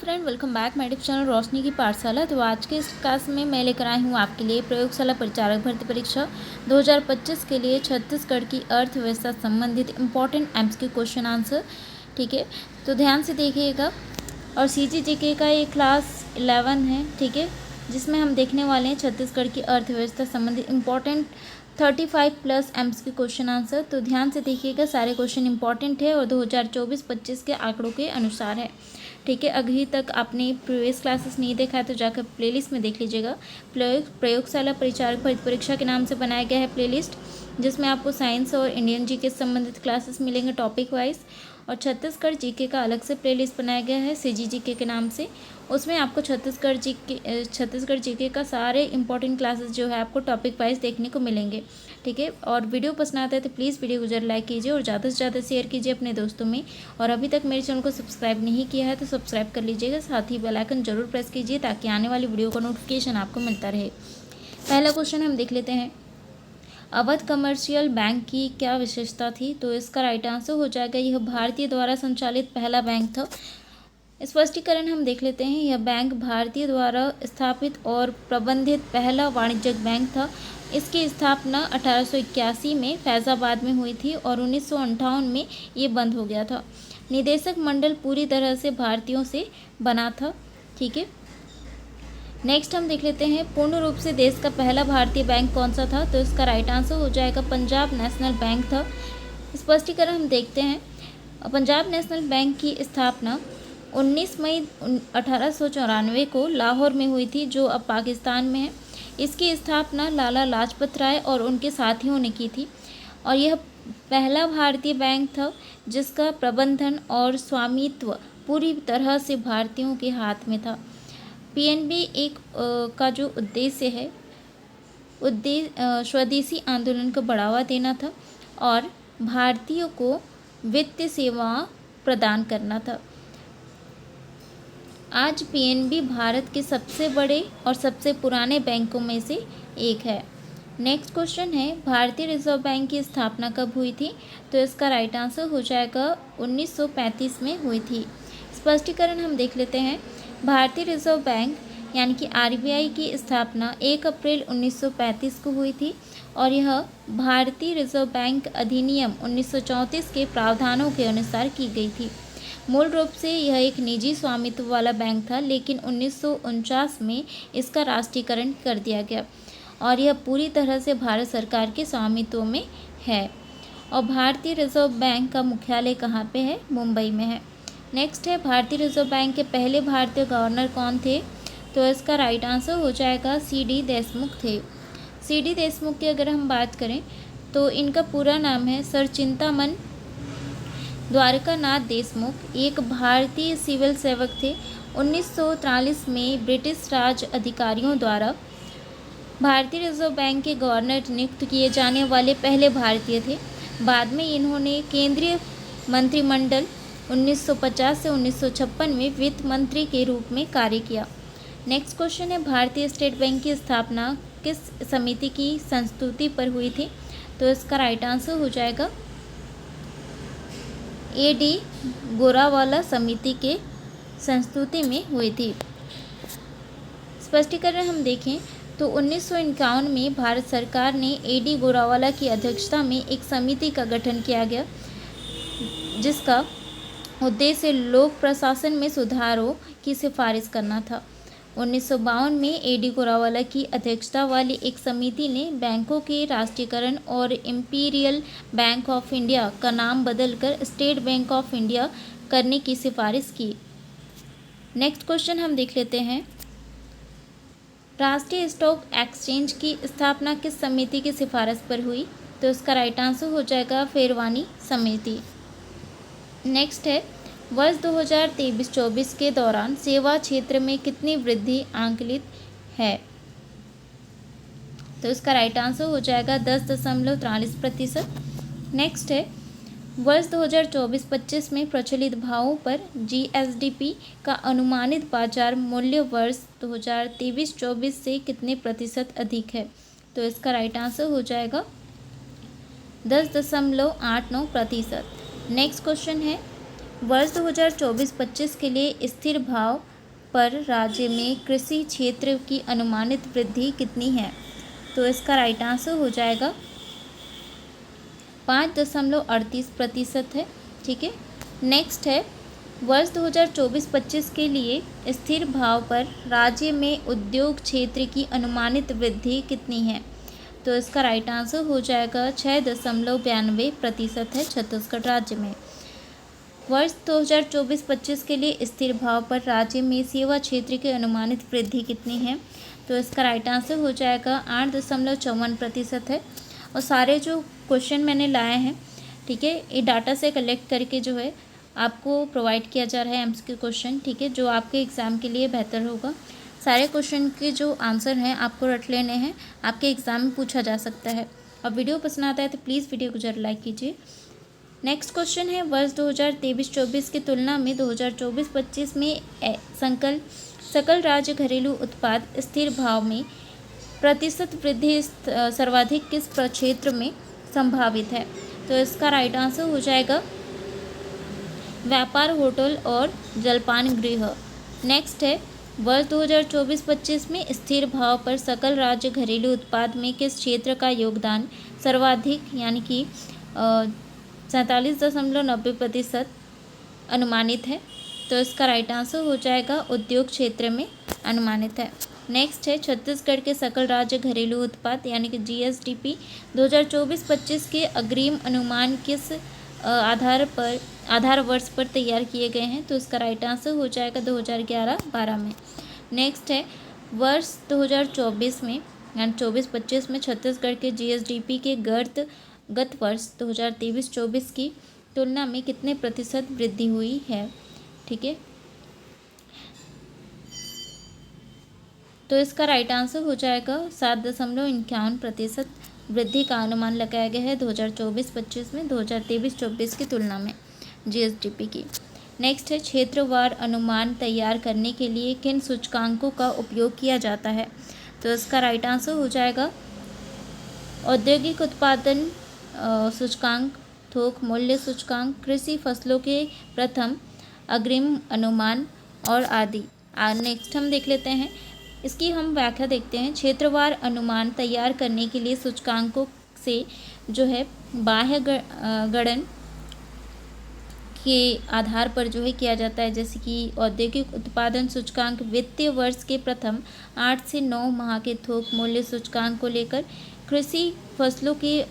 Friend, welcome back my YouTube channel Roshni की पाठशाला। तो आज के इस क्लास में मैं लेकर आई हूँ आपके लिए प्रयोगशाला परिचारक भर्ती परीक्षा 2025 के लिए छत्तीसगढ़ की अर्थव्यवस्था संबंधित इंपॉर्टेंट एमसीक्यू क्वेश्चन आंसर। ठीक है, तो ध्यान से देखिएगा। और CGJK का ये क्लास 11 है, ठीक है, जिसमें हम देखने वाले हैं छत्तीसगढ़ की अर्थव्यवस्था संबंधित इंपॉर्टेंट 35+ एमसीक्यू क्वेश्चन आंसर। तो ध्यान से देखिएगा, सारे क्वेश्चन इंपॉर्टेंट है और 2024-25 के आंकड़ों के अनुसार है। ठीक है, अभी तक आपने प्रीवियस क्लासेस नहीं देखा है तो जाकर प्लेलिस्ट में देख लीजिएगा। प्रयोगशाला परिचारक भर्ती परीक्षा के नाम से बनाया गया है प्लेलिस्ट, जिसमें आपको साइंस और इंडियन जीके से संबंधित क्लासेस मिलेंगे टॉपिक वाइज। और छत्तीसगढ़ जीके का अलग से प्लेलिस्ट बनाया गया है CGJK के नाम से। उसमें आपको छत्तीसगढ़ जीके का सारे इंपॉर्टेंट क्लासेस जो है आपको टॉपिक वाइज देखने को मिलेंगे। ठीक है, और वीडियो पसंद आता है तो प्लीज़ वीडियो को जरूर लाइक कीजिए और ज़्यादा से ज़्यादा शेयर कीजिए अपने दोस्तों में। और अभी तक मेरे चैनल को सब्सक्राइब नहीं किया है तो सब्सक्राइब कर लीजिएगा, साथ ही बेल आइकन जरूर प्रेस कीजिए ताकि आने वाली वीडियो का नोटिफिकेशन आपको मिलता रहे। पहला क्वेश्चन हम देख लेते हैं, अवध कमर्शियल बैंक की क्या विशेषता थी? तो इसका राइट आंसर हो जाएगा, यह भारतीय द्वारा संचालित पहला बैंक था। स्पष्टीकरण हम देख लेते हैं, यह बैंक भारतीय द्वारा स्थापित और प्रबंधित पहला वाणिज्यिक बैंक था। इसकी स्थापना 1881 में फैज़ाबाद में हुई थी और 1958 में ये बंद हो गया था। निदेशक मंडल पूरी तरह से भारतीयों से बना था। ठीक है, नेक्स्ट हम देख लेते हैं, पूर्ण रूप से देश का पहला भारतीय बैंक कौन सा था? तो इसका राइट आंसर हो जाएगा पंजाब नेशनल बैंक था। स्पष्टीकरण हम देखते हैं, पंजाब नेशनल बैंक की स्थापना 19 मई 1894 को लाहौर में हुई थी, जो अब पाकिस्तान में है। इसकी स्थापना लाला लाजपत राय और उनके साथियों ने की थी और यह पहला भारतीय बैंक था जिसका प्रबंधन और स्वामित्व पूरी तरह से भारतीयों के हाथ में था। PNB का जो उद्देश्य है स्वदेशी आंदोलन को बढ़ावा देना था और भारतीयों को वित्तीय सेवाएं प्रदान करना था। आज PNB भारत के सबसे बड़े और सबसे पुराने बैंकों में से एक है। नेक्स्ट क्वेश्चन है, भारतीय रिजर्व बैंक की स्थापना कब हुई थी? तो इसका राइट आंसर हो जाएगा 1935 में हुई थी। स्पष्टीकरण हम देख लेते हैं, भारतीय रिजर्व बैंक यानी कि RBI की स्थापना 1 अप्रैल 1935 को हुई थी और यह भारतीय रिजर्व बैंक अधिनियम 1934 के प्रावधानों के अनुसार की गई थी। मूल रूप से यह एक निजी स्वामित्व वाला बैंक था, लेकिन 1949 में इसका राष्ट्रीयकरण कर दिया गया और यह पूरी तरह से भारत सरकार के स्वामित्व में है। और भारतीय रिजर्व बैंक का मुख्यालय कहाँ पे है? मुंबई में है। नेक्स्ट है, भारतीय रिजर्व बैंक के पहले भारतीय गवर्नर कौन थे? तो इसका राइट आंसर हो जाएगा CD देशमुख थे। CD देशमुख की अगर हम बात करें तो इनका पूरा नाम है सर चिंतामन द्वारकानाथ देशमुख। एक भारतीय सिविल सेवक थे। 1943 में ब्रिटिश राज अधिकारियों द्वारा भारतीय रिजर्व बैंक के गवर्नर नियुक्त किए जाने वाले पहले भारतीय थे। बाद में इन्होंने केंद्रीय मंत्रिमंडल 1950 से 1956 में वित्त मंत्री के रूप में कार्य किया। नेक्स्ट क्वेश्चन है, भारतीय स्टेट बैंक की स्थापना किस समिति की संस्तुति पर हुई थी? तो इसका राइट आंसर हो जाएगा AD गोरावाला समिति के संस्तुति में हुई थी। स्पष्टीकरण हम देखें तो 1951 में भारत सरकार ने AD गोरावाला की अध्यक्षता में एक समिति का गठन किया गया, जिसका उद्देश्य लोक प्रशासन में सुधारों की सिफारिश करना था। 1952 में AD गोरावाला की अध्यक्षता वाली एक समिति ने बैंकों के राष्ट्रीयकरण और इंपीरियल बैंक ऑफ इंडिया का नाम बदलकर स्टेट बैंक ऑफ इंडिया करने की सिफारिश की। नेक्स्ट क्वेश्चन हम देख लेते हैं, राष्ट्रीय स्टॉक एक्सचेंज की स्थापना किस समिति की सिफारिश पर हुई? तो इसका राइट आंसर हो जाएगा फेरवानी समिति। नेक्स्ट है, वर्ष 2023-24 के दौरान सेवा क्षेत्र में कितनी वृद्धि आंकलित है? तो इसका राइट आंसर हो जाएगा 10.43%। नेक्स्ट है, वर्ष 2024-25 में प्रचलित भावों पर GSDP का अनुमानित बाजार मूल्य वर्ष 2023-24 से कितने प्रतिशत अधिक है? तो इसका राइट आंसर हो जाएगा 10.89%। नेक्स्ट क्वेश्चन है, वर्ष 2024-25 के लिए स्थिर भाव पर राज्य में कृषि क्षेत्र की अनुमानित वृद्धि कितनी है? तो इसका राइट आंसर हो जाएगा 5.38% है। ठीक है, नेक्स्ट है वर्ष 2024-25 के लिए स्थिर भाव पर राज्य में उद्योग क्षेत्र की अनुमानित वृद्धि कितनी है? तो इसका राइट आंसर हो जाएगा 6.92% है छत्तीसगढ़ राज्य में। वर्ष 2024-25 के लिए स्थिर भाव पर राज्य में सेवा क्षेत्र की अनुमानित वृद्धि कितनी है? तो इसका राइट आंसर हो जाएगा 8.54% है। और सारे जो क्वेश्चन मैंने लाए हैं, ठीक है, ये डाटा से कलेक्ट करके जो है आपको प्रोवाइड किया जा रहा है एमसीक्यू क्वेश्चन, ठीक है, जो आपके एग्ज़ाम के लिए बेहतर होगा। सारे क्वेश्चन के जो आंसर हैं आपको रट लेने हैं, आपके एग्ज़ाम में पूछा जा सकता है। और वीडियो पसंद आता है तो प्लीज़ वीडियो को जरूर लाइक कीजिए। नेक्स्ट क्वेश्चन है वर्ष 2023-24 की तुलना में 2024-25 में सकल राज्य घरेलू उत्पाद स्थिर भाव में प्रतिशत वृद्धि सर्वाधिक किस क्षेत्र में संभावित है? तो इसका राइट आंसर हो जाएगा व्यापार, होटल और जलपान गृह। नेक्स्ट है वर्ष 2024-25 में स्थिर भाव पर सकल राज्य घरेलू उत्पाद में किस क्षेत्र का योगदान सर्वाधिक यानी कि 47.90% अनुमानित है? तो इसका राइट आंसर हो जाएगा उद्योग क्षेत्र में अनुमानित है। नेक्स्ट है छत्तीसगढ़ के सकल राज्य घरेलू उत्पाद यानी कि जीएसडीपी 2024-25 के अग्रिम अनुमान किस आधार वर्ष पर तैयार किए गए हैं? तो इसका राइट आंसर हो जाएगा 2011-12 में। नेक्स्ट है वर्ष 2024 में यानी 24-25 में छत्तीसगढ़ के जीएसडीपी के गत वर्ष 2023-24 की तुलना में कितने प्रतिशत वृद्धि हुई है? ठीक है, तो इसका राइट आंसर हो जाएगा 7.51% वृद्धि का अनुमान लगाया गया है 2024-25 में 2023-24 की तुलना में जीएसडीपी की। नेक्स्ट है क्षेत्रवार अनुमान तैयार करने के लिए किन सूचकांकों का उपयोग किया जाता है? तो इसका राइट आंसर हो जाएगा औद्योगिक उत्पादन सूचकांक, थोक मूल्य सूचकांक, कृषि फसलों के प्रथम अग्रिम अनुमान और आदि। नेक्स्ट हम देख लेते हैं, इसकी हम व्याख्या देखते हैं। क्षेत्रवार अनुमान तैयार करने के लिए सूचकांकों से जो है बाह्य गणन के आधार पर जो है किया जाता है, जैसे कि औद्योगिक उत्पादन सूचकांक वित्तीय वर्ष के प्रथम 8 से 9 माह के थोक मूल्य सूचकांक को लेकर, कृषि फसलों के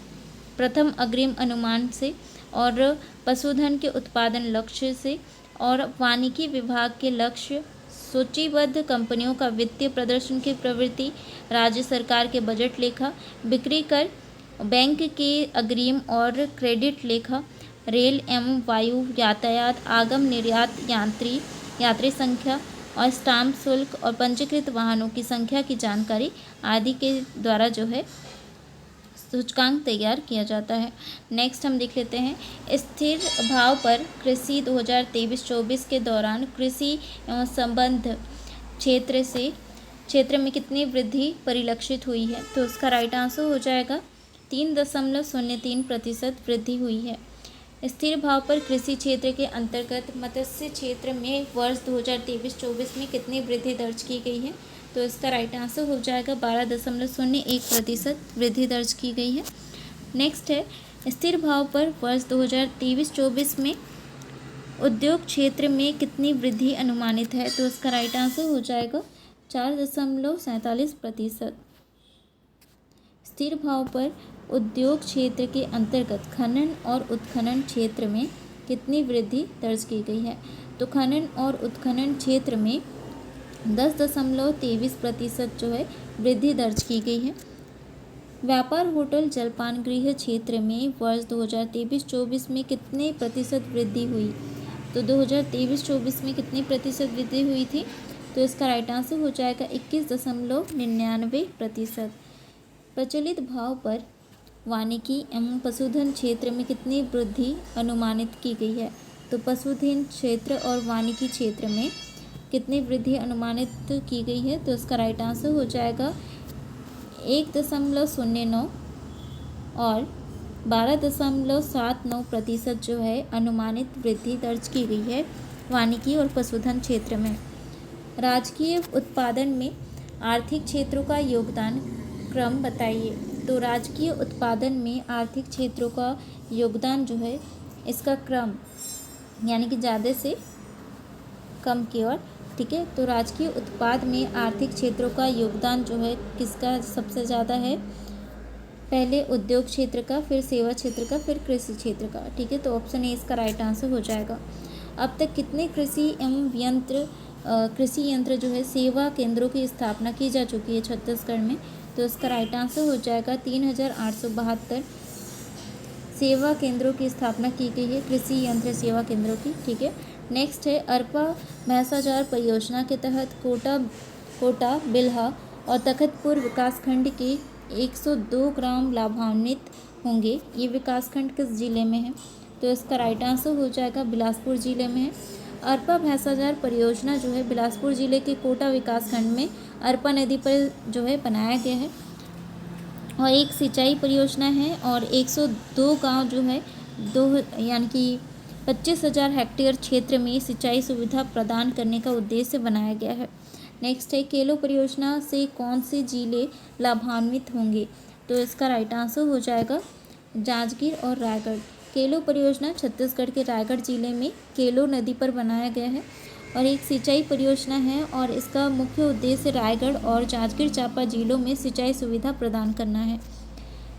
प्रथम अग्रिम अनुमान से और पशुधन के उत्पादन लक्ष्य से और वानिकी विभाग के लक्ष्य, सूचीबद्ध कंपनियों का वित्तीय प्रदर्शन की प्रवृत्ति, राज्य सरकार के बजट लेखा, बिक्री कर, बैंक के अग्रिम और क्रेडिट लेखा, रेल एवं वायु यातायात, आगम निर्यात, यात्री संख्या और स्टाम्प शुल्क और पंजीकृत वाहनों की संख्या की जानकारी आदि के द्वारा जो है सूचकांक तैयार किया जाता है। नेक्स्ट हम देख लेते हैं स्थिर भाव पर कृषि 2023-24 के दौरान कृषि एवं संबद्ध क्षेत्र में कितनी वृद्धि परिलक्षित हुई है? तो उसका राइट आंसर हो जाएगा 3.03% वृद्धि हुई है। स्थिर भाव पर कृषि क्षेत्र के अंतर्गत मत्स्य क्षेत्र में वर्ष 2023-24 में कितनी वृद्धि दर्ज की गई है? तो इसका राइट आंसर हो जाएगा 12.01% वृद्धि दर्ज की गई है। नेक्स्ट है स्थिर भाव पर वर्ष 2023-24 में उद्योग क्षेत्र में कितनी वृद्धि अनुमानित है? तो इसका राइट आंसर हो जाएगा 4.47%। स्थिर भाव पर उद्योग क्षेत्र के अंतर्गत खनन और उत्खनन क्षेत्र में कितनी वृद्धि दर्ज की गई है? तो खनन और उत्खनन क्षेत्र में 10.23% जो है वृद्धि दर्ज की गई है। व्यापार, होटल, जलपान गृह क्षेत्र में वर्ष 2023-24 में कितने प्रतिशत वृद्धि हुई? तो 2023-24 में कितनी प्रतिशत वृद्धि हुई थी? तो इसका राइट आंसर हो जाएगा 21.99%। प्रचलित भाव पर वानिकी एवं पशुधन क्षेत्र में कितनी वृद्धि अनुमानित की गई है? तो पशुधन क्षेत्र और वानिकी क्षेत्र में कितनी वृद्धि अनुमानित की गई है? तो इसका राइट आंसर हो जाएगा 1.09 और 12.79% जो है अनुमानित वृद्धि दर्ज की गई है वानिकी और पशुधन क्षेत्र में। राजकीय उत्पादन में आर्थिक क्षेत्रों का योगदान क्रम बताइए। तो राजकीय उत्पादन में आर्थिक क्षेत्रों का योगदान जो है इसका क्रम यानी कि ज़्यादा से कम की ओर, ठीक है। तो राजकीय उत्पाद में आर्थिक क्षेत्रों का योगदान जो है किसका सबसे ज़्यादा है, पहले उद्योग क्षेत्र का, फिर सेवा क्षेत्र का, फिर कृषि क्षेत्र का, ठीक है। तो ऑप्शन ए इसका राइट आंसर हो जाएगा। अब तक कितने कृषि यंत्र जो है सेवा केंद्रों की स्थापना की जा चुकी है छत्तीसगढ़ में, तो इसका राइट आंसर हो जाएगा 3872 सेवा केंद्रों की स्थापना की गई है, कृषि यंत्र सेवा केंद्रों की, ठीक है। नेक्स्ट है अरपा भैंसाचार परियोजना के तहत कोटा बिल्हा और तखतपुर विकासखंड के 102 ग्राम लाभान्वित होंगे। ये विकासखंड किस जिले में है, तो इसका राइट आंसर हो जाएगा बिलासपुर जिले में है। अरपा भैंसाचार परियोजना जो है बिलासपुर जिले के कोटा विकासखंड में अरपा नदी पर जो है बनाया गया है और एक सिंचाई परियोजना है और 102 गांव जो है यानी कि 25,000 हेक्टेयर क्षेत्र में सिंचाई सुविधा प्रदान करने का उद्देश्य बनाया गया है। नेक्स्ट है केलो परियोजना से कौन से जिले लाभान्वित होंगे, तो इसका राइट आंसर हो जाएगा जांजगीर और रायगढ़। केलो परियोजना छत्तीसगढ़ के रायगढ़ जिले में केलो नदी पर बनाया गया है और एक सिंचाई परियोजना है और इसका मुख्य उद्देश्य रायगढ़ और जांजगीर चांपा जिलों में सिंचाई सुविधा प्रदान करना है।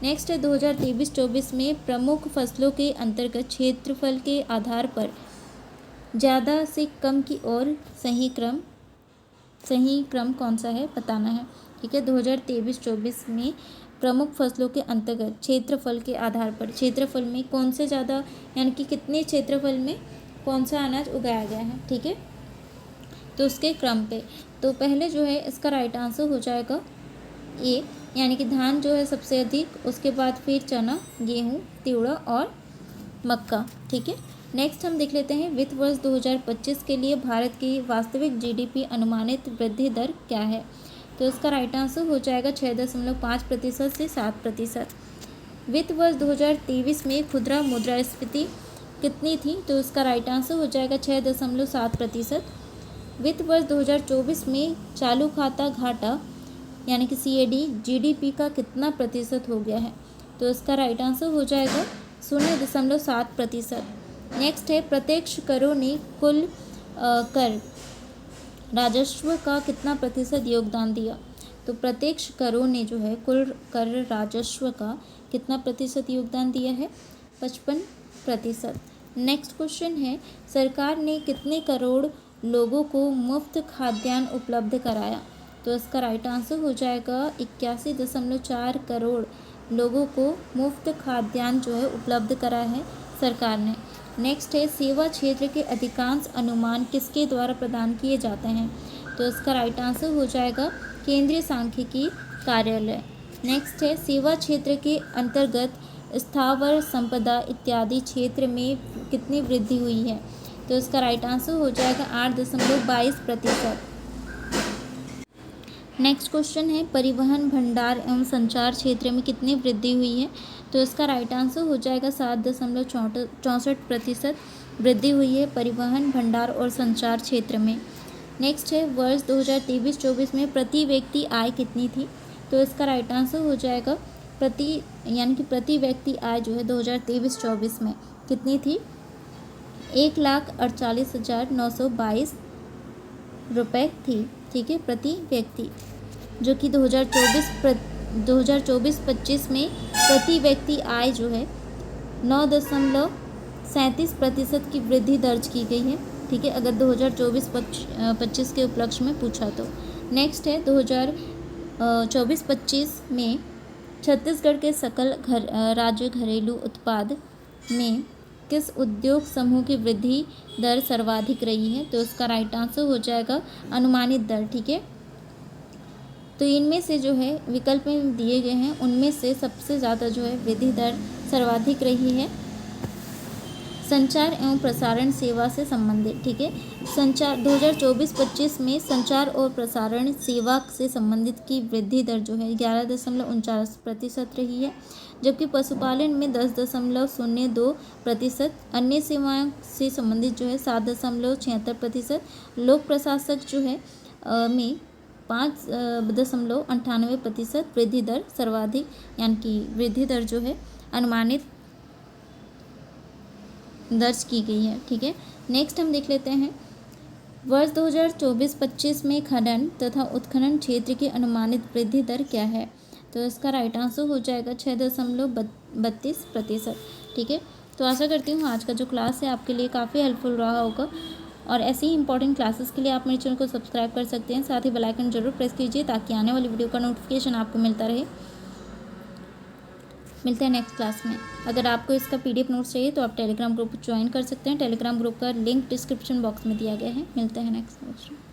नेक्स्ट है 2023-24 में प्रमुख फसलों के अंतर्गत क्षेत्रफल के आधार पर ज़्यादा से कम की ओर सही क्रम कौन सा है बताना है, ठीक है। 2023-24 में प्रमुख फसलों के अंतर्गत क्षेत्रफल के आधार पर क्षेत्रफल में कौन से ज़्यादा यानी कि कितने क्षेत्रफल में कौन सा अनाज उगाया गया है, ठीक है। तो उसके क्रम पे तो पहले जो है इसका राइट आंसर हो जाएगा ए, यानी कि धान जो है सबसे अधिक, उसके बाद फिर चना, गेहूँ, तिवड़ा और मक्का, ठीक है। नेक्स्ट हम देख लेते हैं वित्त वर्ष 2025 के लिए भारत की वास्तविक जीडीपी अनुमानित वृद्धि दर क्या है, तो इसका राइट आंसर हो जाएगा 6.5% से 7%। वित्त वर्ष 2023 में खुदरा मुद्रास्फीति कितनी थी, तो इसका राइट आंसर हो जाएगा 6.7%। वित्त वर्ष 2024 में चालू खाता घाटा यानी कि CAD GDP का कितना प्रतिशत हो गया है, तो इसका राइट आंसर हो जाएगा 0.7%। नेक्स्ट है प्रत्यक्ष करों ने कुल कर राजस्व का कितना प्रतिशत योगदान दिया, तो प्रत्यक्ष करों ने जो है कुल कर राजस्व का कितना प्रतिशत योगदान दिया है, 55%। नेक्स्ट क्वेश्चन है सरकार ने कितने करोड़ लोगों को मुफ्त खाद्यान्न उपलब्ध कराया, तो इसका राइट आंसर हो जाएगा 81.4 करोड़ लोगों को मुफ्त खाद्यान्न जो है उपलब्ध कराया है सरकार ने। नेक्स्ट है सेवा क्षेत्र के अधिकांश अनुमान किसके द्वारा प्रदान किए जाते हैं, तो इसका राइट आंसर हो जाएगा केंद्रीय सांख्यिकी कार्यालय। नेक्स्ट है सेवा क्षेत्र के अंतर्गत स्थावर संपदा इत्यादि क्षेत्र में कितनी वृद्धि हुई है, तो इसका राइट आंसर हो जाएगा 8.22%। नेक्स्ट क्वेश्चन है परिवहन भंडार एवं संचार क्षेत्र में कितनी वृद्धि हुई है, तो इसका राइट आंसर हो जाएगा 7.64% वृद्धि हुई है परिवहन भंडार और संचार क्षेत्र में। नेक्स्ट है वर्ष 2023-24 में प्रति व्यक्ति आय कितनी थी, तो इसका राइट आंसर हो जाएगा प्रति व्यक्ति आय जो है 2023-24 में कितनी थी, 1,48,922 रुपये थी, ठीक है, प्रति व्यक्ति, जो कि 2024-25 में प्रति व्यक्ति आय जो है 9.37% की वृद्धि दर्ज की गई है, ठीक है, अगर 2024-25 के उपलक्ष्य में पूछा तो। नेक्स्ट है 2024-25 में छत्तीसगढ़ के सकल राज्य घरेलू उत्पाद में किस उद्योग समूह की वृद्धि दर सर्वाधिक रही है, तो इसका राइट आंसर हो जाएगा अनुमानित दर, ठीक है। तो इनमें से जो है विकल्प में दिए गए हैं उनमें से सबसे ज़्यादा जो है वृद्धि दर सर्वाधिक रही है संचार एवं प्रसारण सेवा से संबंधित, ठीक है। संचार 2024-25 में संचार और प्रसारण सेवा से संबंधित की वृद्धि दर जो है 11.49% रही है, जबकि पशुपालन में 10.02%, अन्य सेवाओं से संबंधित जो है 7.76%, लोक प्रशासक जो है में 5.98% वृद्धि दर सर्वाधिक, यानी कि वृद्धि दर जो है अनुमानित दर्ज की गई है। ठीक है, नेक्स्ट हम देख लेते हैं वर्ष 2024-25 में खनन तथा उत्खनन क्षेत्र की अनुमानित वृद्धि दर क्या है। तो इसका राइट आंसर हो जाएगा 6.32%। ठीक है, तो आशा करती हूँ आज का जो क्लास है आपके लिए काफ़ी हेल्पफुल रहा होगा, और ऐसे ही इंपॉर्टेंट क्लासेस के लिए आप मेरे चैनल को सब्सक्राइब कर सकते हैं। साथ ही बेल आइकन जरूर प्रेस कीजिए ताकि आने वाली वीडियो का नोटिफिकेशन आपको मिलता रहे। मिलते हैं नेक्स्ट क्लास में। अगर आपको इसका PDF नोट्स चाहिए तो आप टेलीग्राम ग्रुप ज्वाइन कर सकते हैं। टेलीग्राम ग्रुप का लिंक डिस्क्रिप्शन बॉक्स में दिया गया है। मिलते हैं नेक्स्ट क्लास में।